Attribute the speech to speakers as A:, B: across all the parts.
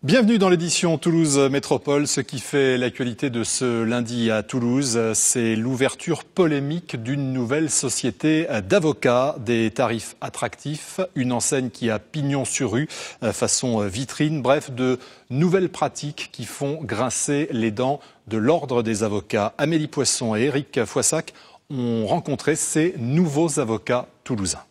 A: Bienvenue dans l'édition Toulouse Métropole. Ce qui fait l'actualité de ce lundi à Toulouse, c'est l'ouverture polémique d'une nouvelle société d'avocats, des tarifs attractifs, une enseigne qui a pignon sur rue, façon vitrine, bref, de nouvelles pratiques qui font grincer les dents de l'ordre des avocats. Amélie Poisson et Éric Foissac ont rencontré ces nouveaux avocats toulousains.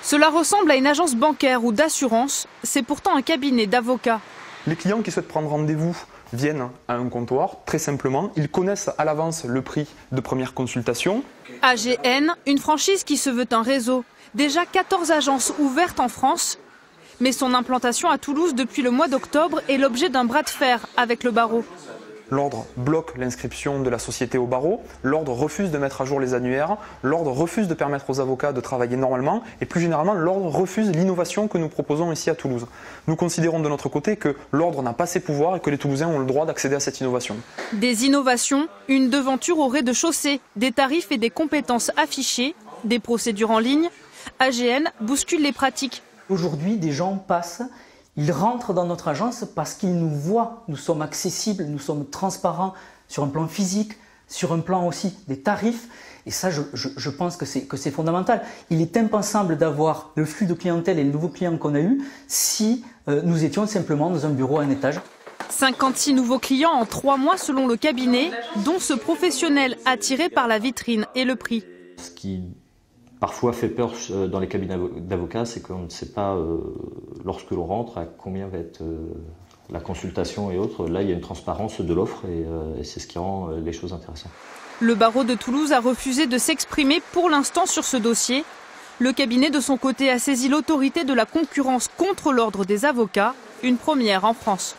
B: Cela ressemble à une agence bancaire ou d'assurance, c'est pourtant un cabinet d'avocats.
C: Les clients qui souhaitent prendre rendez-vous viennent à un comptoir, très simplement. Ils connaissent à l'avance le prix de première consultation.
B: AGN, une franchise qui se veut un réseau. Déjà 14 agences ouvertes en France. Mais son implantation à Toulouse depuis le mois d'octobre est l'objet d'un bras de fer avec le barreau.
C: L'ordre bloque l'inscription de la société au barreau, l'ordre refuse de mettre à jour les annuaires, l'ordre refuse de permettre aux avocats de travailler normalement et plus généralement l'ordre refuse l'innovation que nous proposons ici à Toulouse. Nous considérons de notre côté que l'ordre n'a pas ses pouvoirs et que les Toulousains ont le droit d'accéder à cette innovation. Des
B: innovations, une devanture au rez-de-chaussée, des tarifs et des compétences affichées, des procédures en ligne. AGN bouscule les pratiques.
D: Aujourd'hui, des gens passent. Ils rentrent dans notre agence parce qu'ils nous voient, nous sommes accessibles, nous sommes transparents sur un plan physique, sur un plan aussi des tarifs. Et ça, je pense que c'est fondamental. Il est impensable d'avoir le flux de clientèle et les nouveaux clients qu'on a eus si nous étions simplement dans un bureau à un étage.
B: 56 nouveaux clients en 3 mois selon le cabinet, dont ce professionnel attiré par la vitrine et le prix.
E: Ce qui parfois fait peur dans les cabinets d'avocats, c'est qu'on ne sait pas, lorsque l'on rentre, à combien va être la consultation et autres. Là, il y a une transparence de l'offre et c'est ce qui rend les choses intéressantes.
B: Le barreau de Toulouse a refusé de s'exprimer pour l'instant sur ce dossier. Le cabinet, de son côté, a saisi l'autorité de la concurrence contre l'ordre des avocats, une première en France.